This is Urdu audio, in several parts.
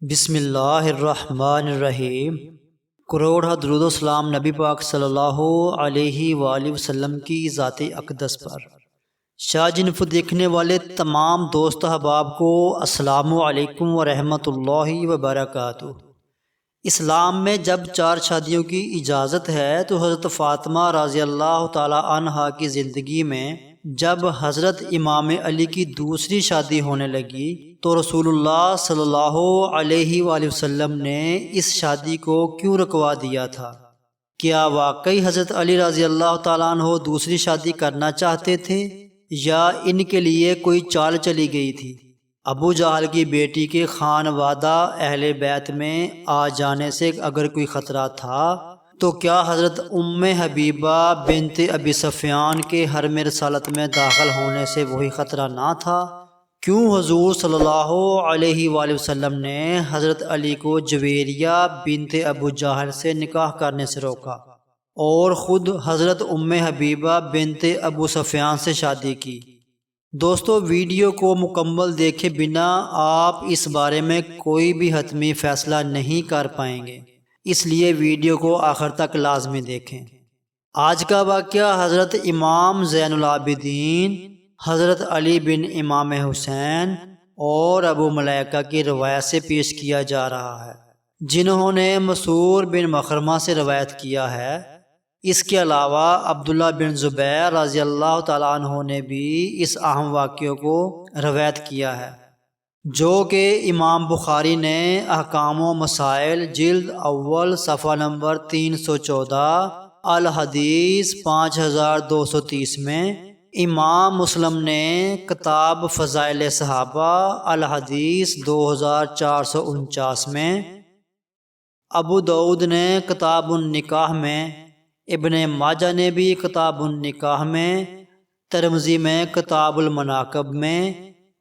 بسم اللہ الرحمن الرحیم۔ کروڑ درود و سلام نبی پاک صلی اللہ علیہ وآلہ وسلم کی ذات اقدس پر۔ شاہ جنفو دیکھنے والے تمام دوست احباب کو السلام علیکم ورحمۃ اللہ وبرکاتہ۔ اسلام میں جب 4 شادیوں کی اجازت ہے تو حضرت فاطمہ رضی اللہ تعالی عنہا کی زندگی میں جب حضرت امام علی کی دوسری شادی ہونے لگی تو رسول اللہ صلی اللہ علیہ وآلہ وسلم نے اس شادی کو کیوں رکوا دیا تھا؟ کیا واقعی حضرت علی رضی اللہ تعالیٰ عنہ دوسری شادی کرنا چاہتے تھے یا ان کے لیے کوئی چال چلی گئی تھی؟ ابو جہل کی بیٹی کے خانوادہ اہل بیت میں آ جانے سے اگر کوئی خطرہ تھا تو کیا حضرت ام حبیبہ بنت ابی سفیان کے حرم رسالت میں داخل ہونے سے وہی خطرہ نہ تھا؟ کیوں حضور صلی اللہ علیہ وآلہ وسلم نے حضرت علی کو جویریہ بنت ابو جہل سے نکاح کرنے سے روکا اور خود حضرت ام حبیبہ بنت ابو سفیان سے شادی کی؟ دوستو، ویڈیو کو مکمل دیکھے بنا آپ اس بارے میں کوئی بھی حتمی فیصلہ نہیں کر پائیں گے، اس لیے ویڈیو کو آخر تک لازمی دیکھیں۔ آج کا واقعہ حضرت امام زین العابدین حضرت علی بن امام حسین اور ابو ملیکہ کی روایت سے پیش کیا جا رہا ہے، جنہوں نے مسعور بن مخرمہ سے روایت کیا ہے۔ اس کے علاوہ عبداللہ بن زبیر رضی اللہ تعالیٰ عنہ نے بھی اس اہم واقعے کو روایت کیا ہے، جو کہ امام بخاری نے احکام و مسائل جلد اول صفحہ نمبر 314 الحدیث 5230 میں، امام مسلم نے کتاب فضائل صحابہ الحدیث 2449 میں، ابو داؤد نے کتاب النکاح میں، ابن ماجہ نے بھی کتاب النکاح میں، ترمذی میں کتاب المناقب میں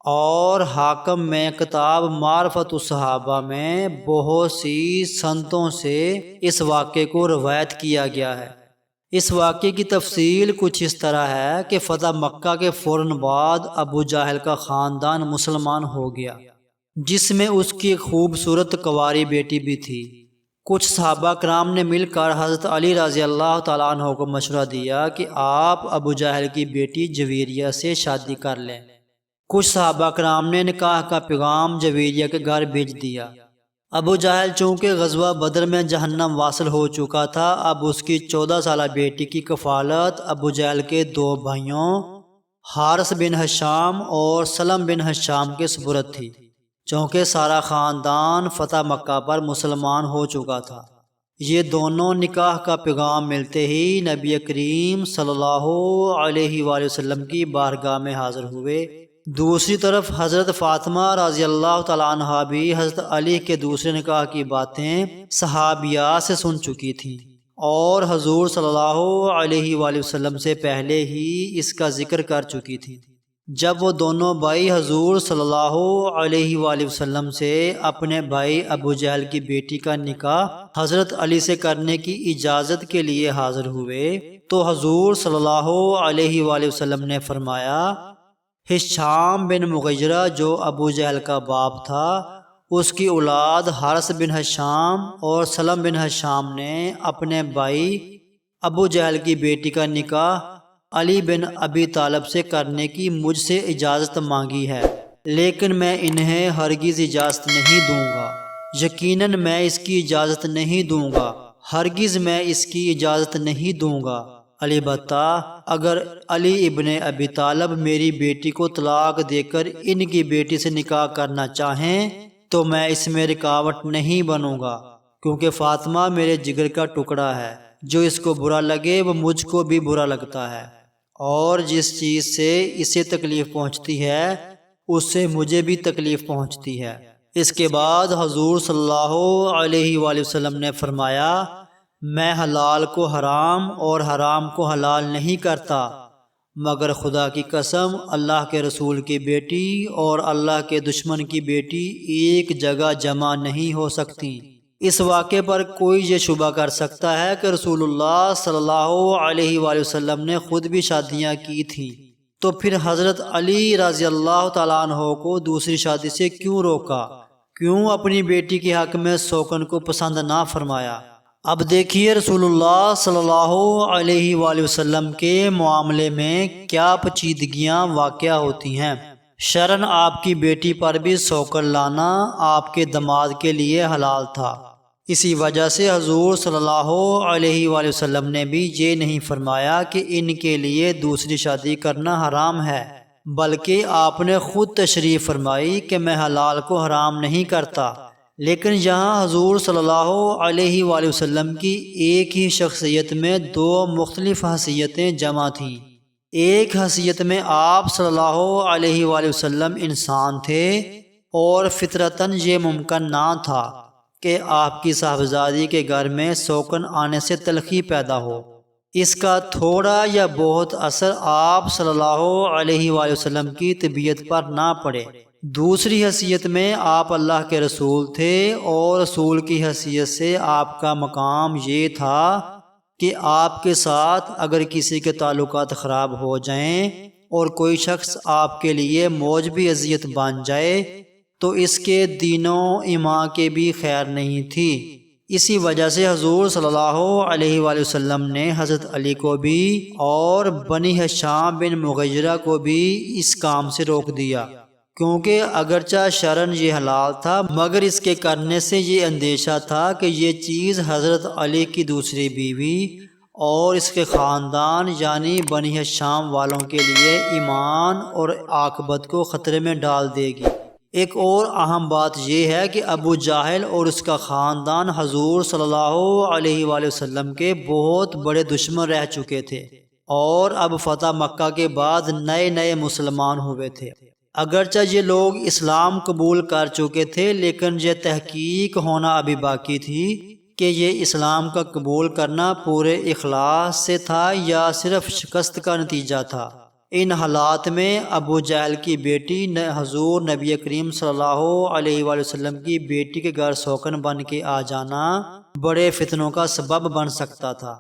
اور حاکم میں کتاب معرفت الصحابہ میں بہت سی سنتوں سے اس واقعے کو روایت کیا گیا ہے۔ اس واقعے کی تفصیل کچھ اس طرح ہے کہ فتح مکہ کے فوراً بعد ابو جہل کا خاندان مسلمان ہو گیا، جس میں اس کی ایک خوبصورت کنواری بیٹی بھی تھی۔ کچھ صحابہ کرام نے مل کر حضرت علی رضی اللہ تعالیٰ عنہ کو مشورہ دیا کہ آپ ابو جہل کی بیٹی جویریہ سے شادی کر لیں۔ کچھ صحابہ کرام نے نکاح کا پیغام جویریہ کے گھر بھیج دیا۔ ابو جہل چونکہ غزوہ بدر میں جہنم واصل ہو چکا تھا، اب اس کی 14 سالہ بیٹی کی کفالت ابو جہل کے 2 بھائیوں حارث بن ہشام اور سلم بن ہشام کے سپرد تھی، چونکہ سارا خاندان فتح مکہ پر مسلمان ہو چکا تھا۔ یہ دونوں نکاح کا پیغام ملتے ہی نبی کریم صلی اللہ علیہ وآلہ وسلم کی بارگاہ میں حاضر ہوئے۔ دوسری طرف حضرت فاطمہ رضی اللہ تعالیٰ عنہا بھی حضرت علی کے دوسرے نکاح کی باتیں صحابیات سے سن چکی تھیں اور حضور صلی اللہ علیہ وآلہ وسلم سے پہلے ہی اس کا ذکر کر چکی تھیں۔ جب وہ دونوں بھائی حضور صلی اللہ علیہ وآلہ وسلم سے اپنے بھائی ابو جہل کی بیٹی کا نکاح حضرت علی سے کرنے کی اجازت کے لیے حاضر ہوئے تو حضور صلی اللہ علیہ وآلہ وسلم نے فرمایا، ہشام بن مغیرہ جو ابو جہل کا باپ تھا، اس کی اولاد حارث بن ہشام اور سلم بن ہشام نے اپنے بھائی ابو جہل کی بیٹی کا نکاح علی بن ابی طالب سے کرنے کی مجھ سے اجازت مانگی ہے، لیکن میں انہیں ہرگز اجازت نہیں دوں گا۔ یقیناً میں اس کی اجازت نہیں دوں گا، ہرگز میں اس کی اجازت نہیں دوں گا، البتہ اگر علی ابن ابی طالب میری بیٹی کو طلاق دے کر ان کی بیٹی سے نکاح کرنا چاہیں تو میں اس میں رکاوٹ نہیں بنوں گا، کیونکہ فاطمہ میرے جگر کا ٹکڑا ہے، جو اس کو برا لگے وہ مجھ کو بھی برا لگتا ہے، اور جس چیز سے اسے تکلیف پہنچتی ہے اس سے مجھے بھی تکلیف پہنچتی ہے۔ اس کے بعد حضور صلی اللہ علیہ وآلہ وسلم نے فرمایا، میں حلال کو حرام اور حرام کو حلال نہیں کرتا، مگر خدا کی قسم اللہ کے رسول کی بیٹی اور اللہ کے دشمن کی بیٹی ایک جگہ جمع نہیں ہو سکتی۔ اس واقعے پر کوئی یہ شبہ کر سکتا ہے کہ رسول اللہ صلی اللہ علیہ وآلہ وسلم نے خود بھی شادیاں کی تھیں، تو پھر حضرت علی رضی اللہ تعالیٰ عنہ کو دوسری شادی سے کیوں روکا؟ کیوں اپنی بیٹی کے حق میں سوکن کو پسند نہ فرمایا؟ اب دیکھیے رسول اللہ صلی اللہ علیہ وآلہ وسلم کے معاملے میں کیا پیچیدگیاں واقع ہوتی ہیں۔ شرعاً آپ کی بیٹی پر بھی سوکن لانا آپ کے داماد کے لیے حلال تھا۔ اسی وجہ سے حضور صلی اللہ علیہ وآلہ وسلم نے بھی یہ نہیں فرمایا کہ ان کے لیے دوسری شادی کرنا حرام ہے، بلکہ آپ نے خود تشریح فرمائی کہ میں حلال کو حرام نہیں کرتا۔ لیکن یہاں حضور صلی اللہ علیہ وآلہ وسلم کی ایک ہی شخصیت میں دو مختلف حیثیتیں جمع تھیں۔ ایک حیثیت میں آپ صلی اللہ علیہ وآلہ وسلم انسان تھے اور فطرتاً یہ ممکن نہ تھا کہ آپ کی صاحبزادی کے گھر میں سوکن آنے سے تلخی پیدا ہو۔ اس کا تھوڑا یا بہت اثر آپ صلی اللہ علیہ وآلہ وسلم کی طبیعت پر نہ پڑے۔ دوسری حیثیت میں آپ اللہ کے رسول تھے اور رسول کی حیثیت سے آپ کا مقام یہ تھا کہ آپ کے ساتھ اگر کسی کے تعلقات خراب ہو جائیں اور کوئی شخص آپ کے لیے موجبی اذیت بن جائے تو اس کے دین و ایمان کے بھی خیر نہیں تھی۔ اسی وجہ سے حضور صلی اللہ علیہ وآلہ وسلم نے حضرت علی کو بھی اور بنی ہشام بن مغیرہ کو بھی اس کام سے روک دیا، کیونکہ اگرچہ شرعاً یہ حلال تھا مگر اس کے کرنے سے یہ اندیشہ تھا کہ یہ چیز حضرت علی کی دوسری بیوی اور اس کے خاندان یعنی بنی ہشام والوں کے لیے ایمان اور عاقبت کو خطرے میں ڈال دے گی۔ ایک اور اہم بات یہ ہے کہ ابو جہل اور اس کا خاندان حضور صلی اللہ علیہ وآلہ وسلم کے بہت بڑے دشمن رہ چکے تھے اور اب فتح مکہ کے بعد نئے نئے مسلمان ہوئے تھے۔ اگرچہ یہ لوگ اسلام قبول کر چکے تھے لیکن یہ تحقیق ہونا ابھی باقی تھی کہ یہ اسلام کا قبول کرنا پورے اخلاص سے تھا یا صرف شکست کا نتیجہ تھا۔ ان حالات میں ابو جہل کی بیٹی حضور نبی کریم صلی اللہ علیہ وآلہ وسلم کی بیٹی کے گھر سوکن بن کے آ جانا بڑے فتنوں کا سبب بن سکتا تھا۔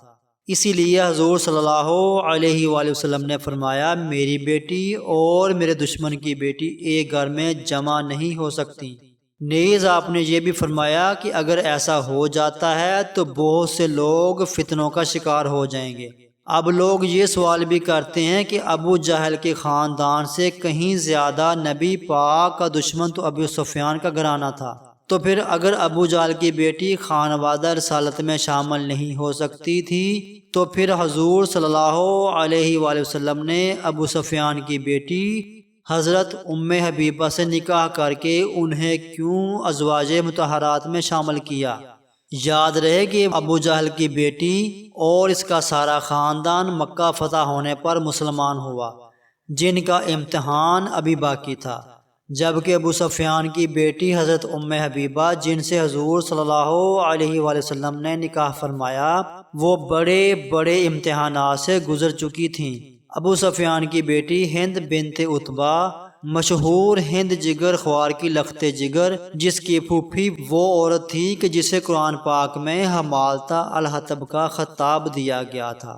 اسی لیے حضور صلی اللہ علیہ وآلہ وسلم نے فرمایا میری بیٹی اور میرے دشمن کی بیٹی ایک گھر میں جمع نہیں ہو سکتی۔ نیز آپ نے یہ بھی فرمایا کہ اگر ایسا ہو جاتا ہے تو بہت سے لوگ فتنوں کا شکار ہو جائیں گے۔ اب لوگ یہ سوال بھی کرتے ہیں کہ ابو جہل کے خاندان سے کہیں زیادہ نبی پاک کا دشمن تو ابو سفیان کا گھرانہ تھا، تو پھر اگر ابو جہل کی بیٹی خانوادہ رسالت میں شامل نہیں ہو سکتی تھی تو پھر حضور صلی اللہ علیہ وآلہ وسلم نے ابو سفیان کی بیٹی حضرت ام حبیبہ سے نکاح کر کے انہیں کیوں ازواج مطہرات میں شامل کیا؟ یاد رہے کہ ابو جہل کی بیٹی اور اس کا سارا خاندان مکہ فتح ہونے پر مسلمان ہوا، جن کا امتحان ابھی باقی تھا، جبکہ ابو سفیان کی بیٹی حضرت ام حبیبہ جن سے حضور صلی اللہ علیہ وآلہ وسلم نے نکاح فرمایا وہ بڑے بڑے امتحانات سے گزر چکی تھیں۔ ابو سفیان کی بیٹی ہند بنت عتبہ مشہور ہند جگر خوار کی لخت جگر، جس کی پھوپھی وہ عورت تھی کہ جسے قرآن پاک میں حمالتہ الحطب کا خطاب دیا گیا تھا،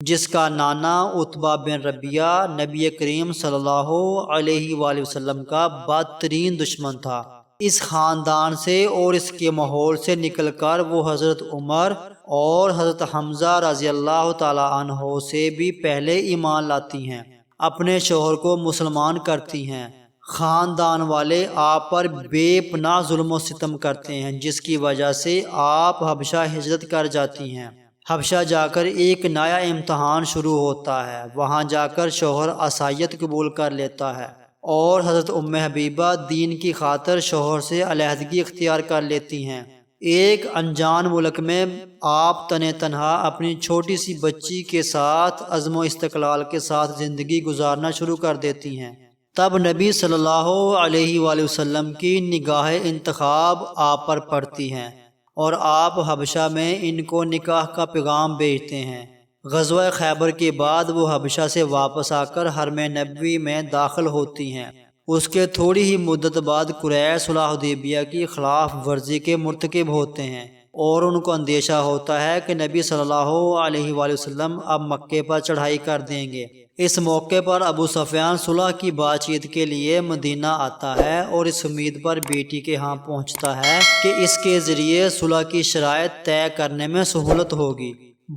جس کا نانا عتبہ بن ربیعہ نبی کریم صلی اللہ علیہ وآلہ وسلم کا بدترین دشمن تھا۔ اس خاندان سے اور اس کے ماحول سے نکل کر وہ حضرت عمر اور حضرت حمزہ رضی اللہ تعالی عنہ سے بھی پہلے ایمان لاتی ہیں، اپنے شوہر کو مسلمان کرتی ہیں۔ خاندان والے آپ پر بے پناہ ظلم و ستم کرتے ہیں، جس کی وجہ سے آپ حبشہ ہجرت کر جاتی ہیں۔ حبشہ جا کر ایک نیا امتحان شروع ہوتا ہے، وہاں جا کر شوہر عصایت قبول کر لیتا ہے اور حضرت ام حبیبہ دین کی خاطر شوہر سے علیحدگی اختیار کر لیتی ہیں۔ ایک انجان ملک میں آپ تنہ تنہا اپنی چھوٹی سی بچی کے ساتھ عزم و استقلال کے ساتھ زندگی گزارنا شروع کر دیتی ہیں۔ تب نبی صلی اللہ علیہ وآلہ وسلم کی نگاہ انتخاب آپ پر پڑتی ہیں اور آپ حبشہ میں ان کو نکاح کا پیغام بھیجتے ہیں۔ غزوہ خیبر کے بعد وہ حبشہ سے واپس آ کر حرم نبوی میں داخل ہوتی ہیں۔ اس کے تھوڑی ہی مدت بعد قریش صلح حدیبیہ کی خلاف ورزی کے مرتکب ہوتے ہیں۔ اور ان کو اندیشہ ہوتا ہے کہ نبی صلی اللہ علیہ وآلہ وسلم اب مکے پر چڑھائی کر دیں گے۔ اس موقع پر ابو سفیان صلح کی بات چیت کے لیے مدینہ آتا ہے اور اس امید پر بیٹی کے ہاں پہنچتا ہے کہ اس کے ذریعے صلح کی شرائط طے کرنے میں سہولت ہوگی۔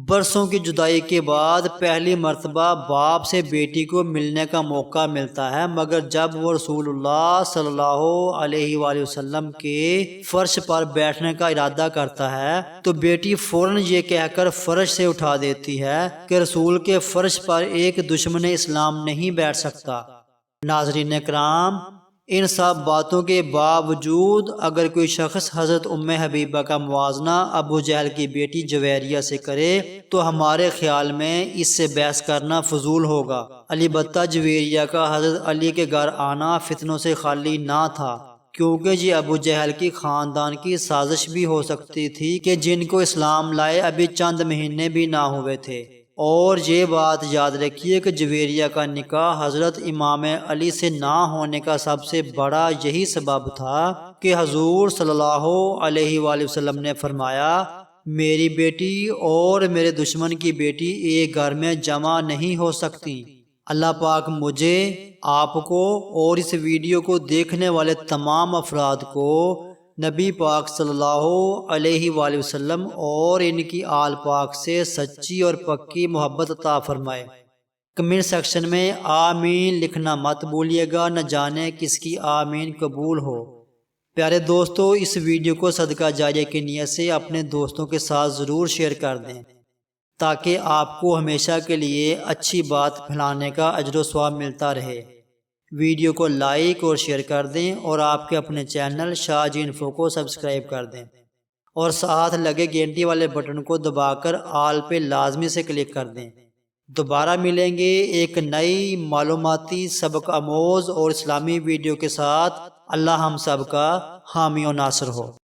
برسوں کی جدائی کے بعد پہلی مرتبہ باپ سے بیٹی کو ملنے کا موقع ملتا ہے، مگر جب وہ رسول اللہ صلی اللہ علیہ وآلہ وسلم کے فرش پر بیٹھنے کا ارادہ کرتا ہے تو بیٹی فوراً یہ کہہ کر فرش سے اٹھا دیتی ہے کہ رسول کے فرش پر ایک دشمن اسلام نہیں بیٹھ سکتا۔ ناظرین کرام، ان سب باتوں کے باوجود اگر کوئی شخص حضرت ام حبیبہ کا موازنہ ابو جہل کی بیٹی جویریہ سے کرے تو ہمارے خیال میں اس سے بحث کرنا فضول ہوگا۔ البتہ جویریہ کا حضرت علی کے گھر آنا فتنوں سے خالی نہ تھا، کیونکہ یہ ابو جہل کی خاندان کی سازش بھی ہو سکتی تھی کہ جن کو اسلام لائے ابھی چند مہینے بھی نہ ہوئے تھے۔ اور یہ بات یاد رکھیے کہ جویریہ کا نکاح حضرت امام علی سے نہ ہونے کا سب سے بڑا یہی سبب تھا کہ حضور صلی اللہ علیہ وآلہ وسلم نے فرمایا، میری بیٹی اور میرے دشمن کی بیٹی ایک گھر میں جمع نہیں ہو سکتی۔ اللہ پاک مجھے، آپ کو اور اس ویڈیو کو دیکھنے والے تمام افراد کو نبی پاک صلی اللہ علیہ وآلہ وسلم اور ان کی آل پاک سے سچی اور پکی محبت عطا فرمائے۔ کمنٹ سیکشن میں آمین لکھنا مت بھولیے گا، نہ جانے کس کی آمین قبول ہو۔ پیارے دوستو، اس ویڈیو کو صدقہ جاریہ کی نیت سے اپنے دوستوں کے ساتھ ضرور شیئر کر دیں تاکہ آپ کو ہمیشہ کے لیے اچھی بات پھیلانے کا اجر و ثواب ملتا رہے۔ ویڈیو کو لائک اور شیئر کر دیں اور آپ کے اپنے چینل شاہ جی انفو کو سبسکرائب کر دیں اور ساتھ لگے گھنٹی والے بٹن کو دبا کر آل پہ لازمی سے کلک کر دیں۔ دوبارہ ملیں گے ایک نئی معلوماتی سبق آموز اور اسلامی ویڈیو کے ساتھ۔ اللہ ہم سب کا حامی و ناصر ہو۔